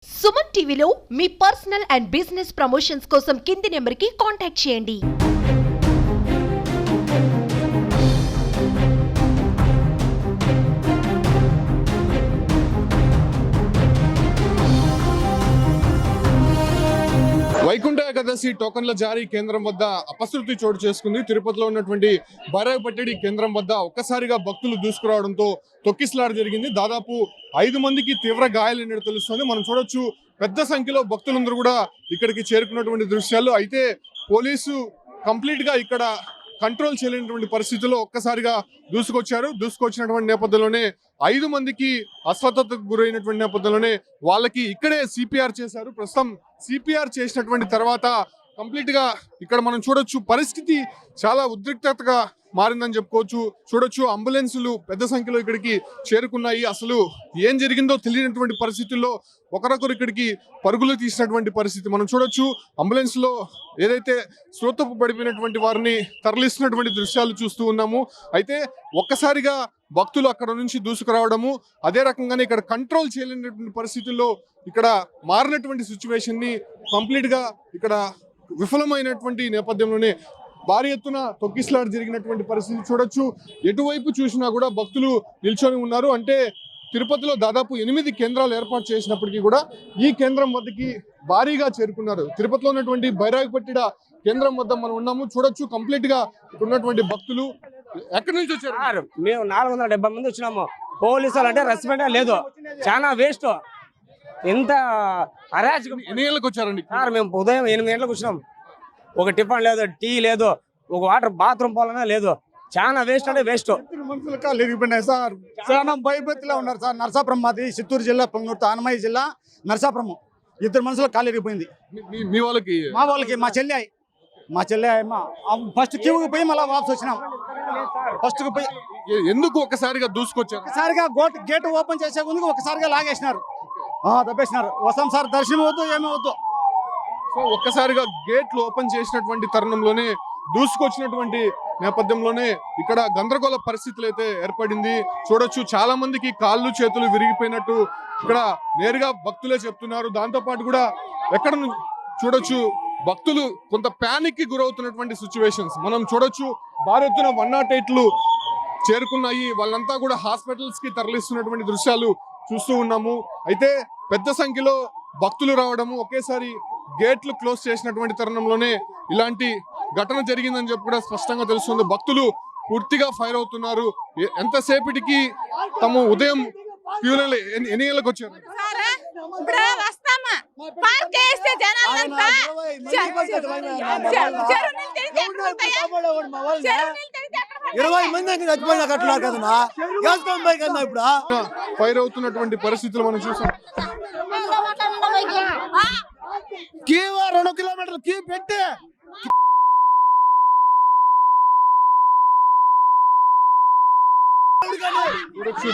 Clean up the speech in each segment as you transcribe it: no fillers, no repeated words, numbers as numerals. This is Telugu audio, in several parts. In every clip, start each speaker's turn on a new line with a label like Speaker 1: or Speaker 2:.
Speaker 1: సుమన్ టీవీలో మీ పర్సనల్ అండ్ బిజినెస్ ప్రమోషన్స్ కోసం కింది నెంబర్కి కాంటాక్ట్ చేయండి.
Speaker 2: వైకుంఠ ఏకాదశి టోకన్ల జారీ కేంద్రం వద్ద అపశృతి చోటు చేసుకుంది. తిరుపతిలో ఉన్నటువంటి బైరాగపట్టడి కేంద్రం వద్ద ఒక్కసారిగా భక్తులు దూసుకురావడంతో తొక్కిసలాట జరిగింది. దాదాపు 5 మందికి తీవ్ర గాయాలైనట్టు తెలుస్తుంది. మనం చూడొచ్చు పెద్ద సంఖ్యలో భక్తులందరూ కూడా ఇక్కడికి చేరుకున్నటువంటి దృశ్యాలు. అయితే పోలీసు కంప్లీట్ గా ఇక్కడ కంట్రోల్ చేయలేనటువంటి పరిస్థితుల్లో ఒక్కసారిగా దూసుకొచ్చినటువంటి నేపథ్యంలోనే 5 మందికి అస్వస్థతకు గురైనటువంటి నేపథ్యంలోనే వాళ్ళకి ఇక్కడే సిపిఆర్ చేశారు. ప్రస్తుతం సిపిఆర్ చేసినటువంటి తర్వాత కంప్లీట్ గా ఇక్కడ మనం చూడొచ్చు పరిస్థితి చాలా ఉద్రిక్తతగా మారిందని చెప్పుకోవచ్చు. చూడొచ్చు అంబులెన్సులు పెద్ద సంఖ్యలో ఇక్కడికి చేరుకున్నాయి. అసలు ఏం జరిగిందో తెలియనటువంటి పరిస్థితుల్లో ఒకరొకరు ఇక్కడికి పరుగులు తీసినటువంటి పరిస్థితి మనం చూడొచ్చు. అంబులెన్స్ లో ఏదైతే శ్రోతపు పడిపోయినటువంటి వారిని తరలిస్తున్నటువంటి దృశ్యాలు చూస్తూ ఉన్నాము. అయితే ఒక్కసారిగా భక్తులు అక్కడ నుంచి దూసుకురావడము, అదే రకంగానే ఇక్కడ కంట్రోల్ చేయలేనటువంటి పరిస్థితుల్లో ఇక్కడ మారినటువంటి సిచ్యువేషన్ ని కంప్లీట్ గా ఇక్కడ విఫలమైనటువంటి నేపథ్యంలోనే భారీ ఎత్తున తొక్కిసలాట జరిగినటువంటి పరిస్థితి చూడొచ్చు. ఎటువైపు చూసినా కూడా భక్తులు నిల్చొని ఉన్నారు. అంటే తిరుపతిలో దాదాపు 8 కేంద్రాలు ఏర్పాటు చేసినప్పటికీ కూడా ఈ కేంద్రం వద్దకి భారీగా చేరుకున్నారు. తిరుపతిలో ఉన్నటువంటి బైరాగపట్టిడ కేంద్రం వద్ద మనం ఉన్నాము. చూడొచ్చు కంప్లీట్ గా ఇక్కడ ఉన్నటువంటి భక్తులు ఎక్కడి నుంచి వచ్చారు?
Speaker 3: మేము 470 మంది వచ్చినాము. పోలీసులు అంటే రెస్పెక్ట్ లేదు, చాలా వేస్ట్. ఎంత అరాచకం.
Speaker 2: ఎన్ని గంటలకు వచ్చారండి?
Speaker 3: సార్ మేము ఉదయం 8 గంటలకు వచ్చినాం. ఒక టిఫిన్ లేదు, టీ లేదు, ఒక వాటర్ బాత్రూమ్ పోలనే లేదు. చాలా వేస్ట్ అంటే వేస్ట్.
Speaker 4: మనుషులు కాళ్ళు ఎరిగిపోయినాయి సార్. చాలా భయభక్తిలో ఉన్నారు సార్. నరసాపురం మాది చిత్తూరు జిల్లా, పొంగూరు అన్నమయ్య జిల్లా నరసాపురం. 2 మనుషులు కాళ్ళు ఎరిగిపోయింది.
Speaker 2: మీ వాళ్ళకి
Speaker 4: మా చెల్లి ఫస్ట్ క్యూకి పోయి మళ్ళీ వాపస్ వచ్చినాం. ఫస్ట్ కు పోయి
Speaker 2: ఎందుకు ఒక్కసారిగా దూసుకొచ్చారు?
Speaker 4: ఒకసారిగా గేట్ ఓపెన్ చేసే ముందుకు ఒకసారిగా లాగేసినారు, దబ్బేసినారు. వస్తాం సార్, దర్శనం వద్దు ఏమీ వద్దు.
Speaker 2: సో ఒక్కసారిగా గేట్లు ఓపెన్ చేసినటువంటి తరుణంలోనే దూసుకొచ్చినటువంటి నేపథ్యంలోనే ఇక్కడ గందరగోళ పరిస్థితులు అయితే ఏర్పడింది. చూడొచ్చు చాలా మందికి కాళ్ళు చేతులు విరిగిపోయినట్టు ఇక్కడ నేరుగా భక్తులే చెప్తున్నారు. దాంతో పాటు కూడా ఎక్కడ చూడొచ్చు భక్తులు కొంత ప్యానిక్ కి గురవుతున్నటువంటి సిచ్యువేషన్స్ మనం చూడొచ్చు. భారీ ఎత్తున 108లు చేరుకున్నాయి. వాళ్ళంతా కూడా హాస్పిటల్స్ కి తరలిస్తున్నటువంటి దృశ్యాలు చూస్తూ ఉన్నాము. అయితే పెద్ద సంఖ్యలో భక్తులు రావడము, ఒకేసారి గేట్లు క్లోజ్ చేసినటువంటి తరుణంలోనే ఇలాంటి ఘటన జరిగిందని చెప్పి కూడా స్పష్టంగా తెలుస్తుంది. భక్తులు పూర్తిగా ఫైర్ అవుతున్నారు. ఎంతసేపటికి తమ ఉదయం క్యూలలో ఎన్ని గంటలకు వచ్చారు? ఫైర్ అవుతున్నటువంటి పరిస్థితులు మనం చూసాం.
Speaker 4: 2 కిలోమీటర్లు క్యూ పెట్టి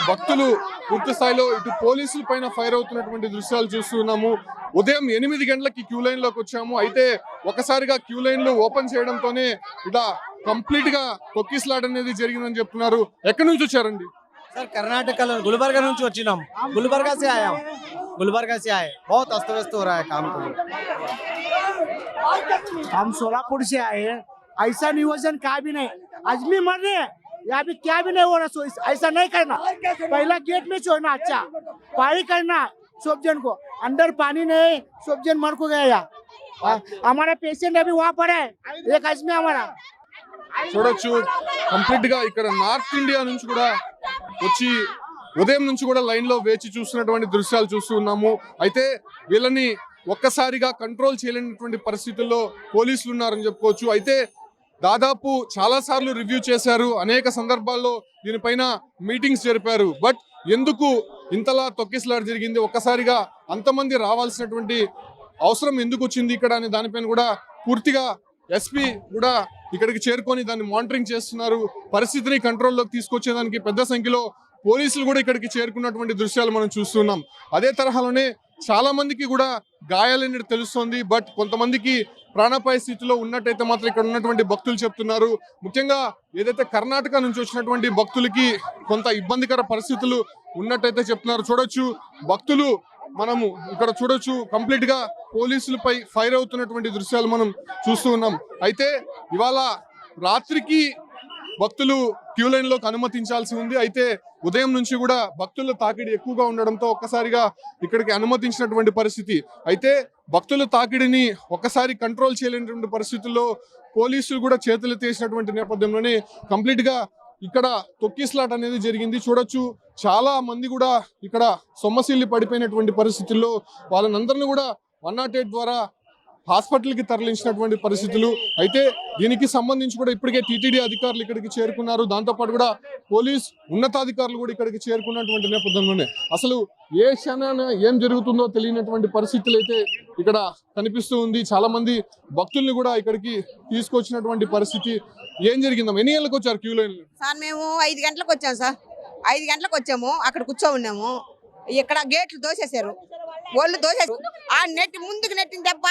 Speaker 2: భక్తులు పూర్తి స్థాయిలో ఇటు పోలీసుల పైన ఫైర్ అవుతున్నటువంటి దృశ్యాలు చూస్తున్నాము. ఉదయం 8 గంటలకి క్యూ లైన్ లోకి వచ్చాము. అయితే ఒకసారిగా క్యూ లైన్లు ఓపెన్ చేయడంతోనే ఇలా కంప్లీట్ గా తొక్కిసలాట అనేది జరిగిందని చెప్తున్నారు. ఎక్కడి నుంచి వచ్చారండి?
Speaker 5: सर कर्नाटक गुलबर्गा నుంచి వచ్చినాం. गुलबर्गा से आया हूं. गुलबर्गा से आए. बहुत अस्त व्यस्त हो रहा है काम को.
Speaker 4: हम सोलापुर से आए हैं. ऐसा नियोजन का भी नहीं. आदमी मर रहे हैं, यहाँ भी क्या भी नहीं हो रहा. ऐसा नहीं करना. पहला गेट में छोड़ना, अच्छा पानी करना. सब जन को अंदर पानी नहीं, सब जन मर को गया. हमारा पेशेंट अभी वहाँ पर है, एक आदमी हमारा.
Speaker 2: చూడొచ్చు కంప్లీట్ గా ఇక్కడ నార్త్ ఇండియా నుంచి కూడా వచ్చి ఉదయం నుంచి కూడా లైన్ లో వేచి చూస్తున్నటువంటి దృశ్యాలు చూస్తూ ఉన్నాము. అయితే వీళ్ళని ఒక్కసారిగా కంట్రోల్ చేయలేనటువంటి పరిస్థితుల్లో పోలీసులు ఉన్నారని చెప్పుకోవచ్చు. అయితే దాదాపు చాలా సార్లు రివ్యూ చేశారు, అనేక సందర్భాల్లో దీనిపైన మీటింగ్స్ జరిపారు. బట్ ఎందుకు ఇంతలా తొక్కిసలాట జరిగింది, ఒక్కసారిగా అంతమంది రావాల్సినటువంటి అవసరం ఎందుకు వచ్చింది ఇక్కడ అనే దానిపైన కూడా పూర్తిగా ఎస్పీ కూడా ఇక్కడికి చేరుకొని దాన్ని మానిటరింగ్ చేస్తున్నారు. పరిస్థితిని కంట్రోల్లోకి తీసుకొచ్చేదానికి పెద్ద సంఖ్యలో పోలీసులు కూడా ఇక్కడికి చేరుకున్నటువంటి దృశ్యాలు మనం చూస్తున్నాం. అదే తరహాలోనే చాలా మందికి కూడా గాయాలనేది తెలుస్తోంది. బట్ కొంతమందికి ప్రాణాపాయ స్థితిలో ఉన్నట్టయితే మాత్రం ఇక్కడ ఉన్నటువంటి భక్తులు చెప్తున్నారు. ముఖ్యంగా ఏదైతే కర్ణాటక నుంచి వచ్చినటువంటి భక్తులకి కొంత ఇబ్బందికర పరిస్థితులు ఉన్నట్టయితే చెప్తున్నారు. చూడొచ్చు భక్తులు మనము ఇక్కడ చూడొచ్చు కంప్లీట్ గా పోలీసులపై ఫైర్ అవుతున్నటువంటి దృశ్యాలు మనం చూస్తూ ఉన్నాం. అయితే ఇవాళ రాత్రికి భక్తులు క్యూ లైన్ లోకి అనుమతించాల్సి ఉంది. అయితే ఉదయం నుంచి కూడా భక్తుల తాకిడి ఎక్కువగా ఉండడంతో ఒక్కసారిగా ఇక్కడికి అనుమతించినటువంటి పరిస్థితి. అయితే భక్తుల తాకిడిని ఒక్కసారి కంట్రోల్ చేయలేనటువంటి పరిస్థితుల్లో పోలీసులు కూడా చేతులు తీసినటువంటి నేపథ్యంలోనే కంప్లీట్ గా ఇక్కడ తొక్కిస్లాట్ అనేది జరిగింది. చూడొచ్చు చాలా మంది కూడా ఇక్కడ సొమ్మసిల్లి పడిపోయినటువంటి పరిస్థితుల్లో వాళ్ళనందరినీ కూడా 108 ద్వారా హాస్పిటల్కి తరలించినటువంటి పరిస్థితులు. అయితే దీనికి సంబంధించి కూడా ఇప్పటికే టీటీడీ అధికారులు ఇక్కడికి చేరుకున్నారు. దాంతోపాటు కూడా పోలీస్ ఉన్నతాధికారులు కూడా ఇక్కడికి చేరుకున్నటువంటి నేపథ్యంలోనే అసలు ఏ క్షణాన ఏం జరుగుతుందో తెలియనటువంటి పరిస్థితులు అయితే ఇక్కడ కనిపిస్తూ ఉంది. చాలా మంది భక్తుల్ని కూడా ఇక్కడికి తీసుకొచ్చినటువంటి పరిస్థితి. ఏం జరిగిందమ్మా? ఎన్ని గంటలకు వచ్చారు క్యూ లైన్?
Speaker 6: సార్ మేము 5 గంటలకు వచ్చాము సార్. 5 గంటలకు వచ్చాము. అక్కడ కూర్చో ఉన్నాము. ఇక్కడ గేట్లు దోసేశారు. వాళ్ళు దోసేసారు. ఆ ముందుకు నెట్టిన దెబ్బ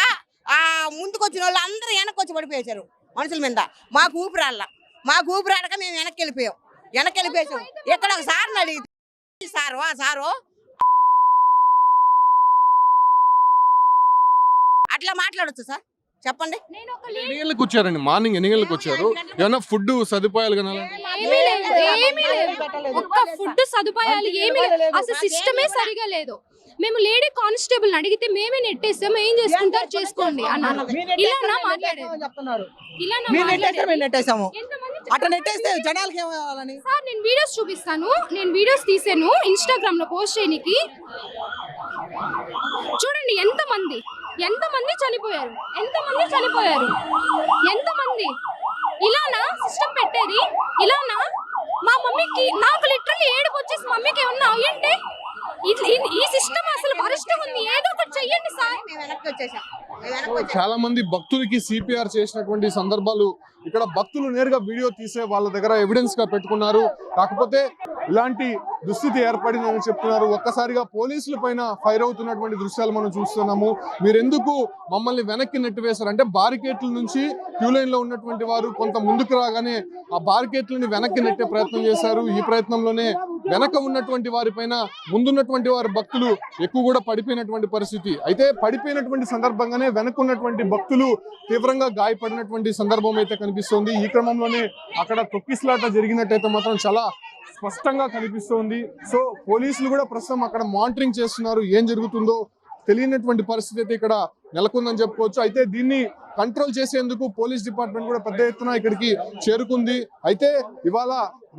Speaker 6: ఆ ముందుకు వచ్చిన వాళ్ళు అందరూ వెనక్కి వచ్చి పడిపోయేశారు మనుషుల మీద. మాకు ఊపిరాడక మేము వెనక్కి వెళ్ళిపోయాం. ఇక్కడ ఒక సార్ని అడిగితే సారు అట్లా మాట్లాడొచ్చు సార్? చెప్పండి.
Speaker 2: ఎన్ని గంటలకు వచ్చారండి? మార్నింగ్ ఎన్ని గంటలకు వచ్చారు? ఏమన్నా ఫుడ్ సదుపాయాలు కానీ
Speaker 7: ఒక్క ఫుడ్ సదుపాయాలు ఏమీ లేదు. అసలు సిస్టమే సరిగా లేదు. మేము లేడీ కానిస్టేబుల్ అడిగితే మేమే నెట్టేస్తాం, ఏం చేసుకుంటారు చేసుకోండి అన్నారు. ఇలా మాట్లాడేది సార్. నేను వీడియోస్ చూపిస్తాను. నేను వీడియోస్ తీసాను ఇన్స్టాగ్రామ్ లో పోస్ట్ చేయడానికి. చూడండి ఎంతమంది చనిపోయారు. ఎంతమంది ఇలానా సిస్టమ్ పెట్టేది? ఇలానా? మా మమ్మీకి నాకు లిటరల్లీ ఏడుపు వచ్చేసి మమ్మీకి ఏమన్నా అయ్యంటే ఈ సిస్టమ్ అసలు వరస్ట్ ఉంది. ఏదో ఒకటి చెయ్యండి సార్.
Speaker 2: చాలా మంది భక్తులకి సిపిఆర్ చేసినటువంటి సందర్భాలు ఇక్కడ భక్తులు నేరుగా వీడియో తీసే వాళ్ళ దగ్గర ఎవిడెన్స్ గా పెట్టుకున్నారు. కాకపోతే ఇలాంటి దుస్థితి ఏర్పడిందని చెప్తున్నారు. ఒక్కసారిగా పోలీసుల పైన ఫైర్ అవుతున్నటువంటి దృశ్యాలు మనం చూస్తున్నాము. మీరెందుకు మమ్మల్ని వెనక్కి నెట్టివేశారు అంటే బారికేట్ల నుంచి క్యూ లైన్ లో ఉన్నటువంటి వారు కొంత ముందుకు రాగానే ఆ బారికేట్లని వెనక్కి నెట్టే ప్రయత్నం చేశారు. ఈ ప్రయత్నంలోనే వెనక ఉన్నటువంటి వారి పైన ముందున్నటువంటి వారి భక్తులు ఎక్కువ కూడా పడిపోయినటువంటి పరిస్థితి. అయితే పడిపోయినటువంటి సందర్భంగానే వెనక ఉన్నటువంటి భక్తులు తీవ్రంగా గాయపడినటువంటి సందర్భం అయితే కనిపిస్తోంది. ఈ క్రమంలోనే అక్కడ తొక్కిసలాట జరిగినట్టయితే మాత్రం చాలా స్పష్టంగా కనిపిస్తోంది. సో పోలీసులు కూడా ప్రస్తుతం అక్కడ మానిటరింగ్ చేస్తున్నారు. ఏం జరుగుతుందో తెలియనటువంటి పరిస్థితి అయితే ఇక్కడ నెలకొందని చెప్పుకోవచ్చు. అయితే దీన్ని కంట్రోల్ చేసేందుకు పోలీస్ డిపార్ట్మెంట్ కూడా పెద్ద ఎత్తున ఇక్కడికి చేరుకుంది. అయితే ఇవాళ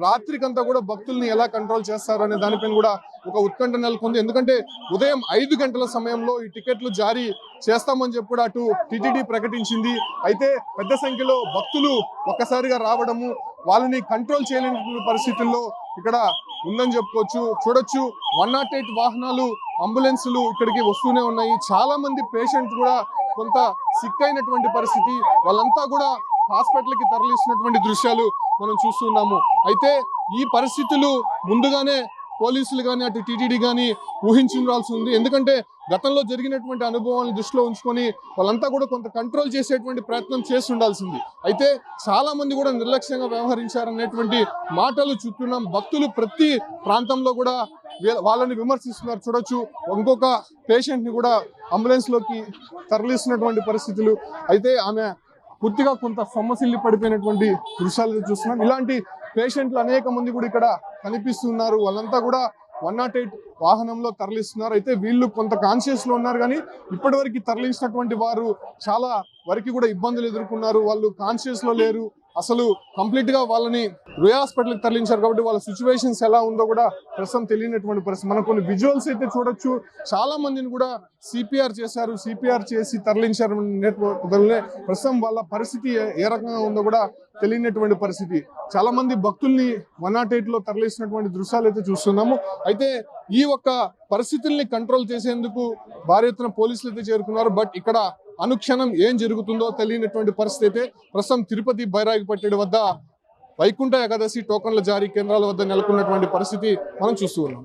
Speaker 2: రాత్రికంతా కూడా భక్తుల్ని ఎలా కంట్రోల్ చేస్తారు అనే దానిపైన కూడా ఒక ఉత్కంఠ నెలకొంది. ఎందుకంటే ఉదయం 5 గంటల సమయంలో ఈ టికెట్లు జారీ చేస్తామని చెప్పి కూడా అటు టీటీడీ ప్రకటించింది. అయితే పెద్ద సంఖ్యలో భక్తులు ఒక్కసారిగా రావడము వాళ్ళని కంట్రోల్ చేయలేని పరిస్థితుల్లో ఇక్కడ ఉందని చెప్పుకోవచ్చు. చూడొచ్చు 108 వాహనాలు అంబులెన్సులు ఇక్కడికి వస్తూనే ఉన్నాయి. చాలా మంది పేషెంట్స్ కూడా కొంత సిక్ అయినటువంటి పరిస్థితి. వాళ్ళంతా కూడా హాస్పిటల్కి తరలిస్తున్నటువంటి దృశ్యాలు మనం చూస్తున్నాము. అయితే ఈ పరిస్థితులు ముందుగానే పోలీసులు కానీ అటు టీటీడీ కానీ ఊహించాల్సి ఉంది. ఎందుకంటే గతంలో జరిగినటువంటి అనుభవాలను దృష్టిలో ఉంచుకొని వాళ్ళంతా కూడా కొంత కంట్రోల్ చేసేటువంటి ప్రయత్నం చేసి ఉండాల్సింది. అయితే చాలా మంది కూడా నిర్లక్ష్యంగా వ్యవహరించారనేటువంటి మాటలు చూస్తున్నాం. భక్తులు ప్రతి ప్రాంతంలో కూడా వాళ్ళని విమర్శిస్తున్నారు. చూడొచ్చు ఇంకొక పేషెంట్ ని కూడా అంబులెన్స్ లోకి తరలిస్తున్నటువంటి పరిస్థితులు. అయితే ఆమె పూర్తిగా కొంత సొమ్మసిల్లి పడిపోయినటువంటి దృశ్యాలు చూస్తున్నాం. ఇలాంటి పేషెంట్లు అనేక మంది కూడా ఇక్కడ కనిపిస్తున్నారు. వాళ్ళంతా కూడా 108 వాహనంలో తరలిస్తున్నారు. అయితే వీళ్ళు కొంత కాన్షియస్ లో ఉన్నారు, కానీ ఇప్పటి వరకు తరలించినటువంటి వారు చాలా వరకు కూడా ఇబ్బందులు ఎదుర్కొన్నారు. వాళ్ళు కాన్షియస్ లో లేరు. అసలు కంప్లీట్ గా వాళ్ళని రుయా హాస్పిటల్కి తరలించారు కాబట్టి వాళ్ళ సిచ్యువేషన్స్ ఎలా ఉందో కూడా ప్రస్తుతం తెలియనటువంటి పరిస్థితి. మనం కొన్ని విజువల్స్ అయితే చూడొచ్చు. చాలా మందిని కూడా సిపిఆర్ చేశారు. సిపిఆర్ చేసి తరలించారు. ప్రస్తుతం వాళ్ళ పరిస్థితి ఏ రకంగా ఉందో కూడా తెలియనటువంటి పరిస్థితి. చాలా మంది భక్తుల్ని 108 లో తరలిస్తున్నటువంటి దృశ్యాలు అయితే చూస్తున్నాము. అయితే ఈ ఒక్క పరిస్థితుల్ని కంట్రోల్ చేసేందుకు భారీ ఎత్తున పోలీసులు అయితే చేరుకున్నారు. బట్ ఇక్కడ అనుక్షణం ఏం జరుగుతుందో తెలియనటువంటి పరిస్థితి అయితే ప్రస్తుతం తిరుపతి బైరాగిపట్టెడు వద్ద వైకుంఠ ఏకాదశి టోకన్ల జారీ కేంద్రాల వద్ద నెలకొన్నటువంటి పరిస్థితి మనం చూస్తూ ఉన్నాం.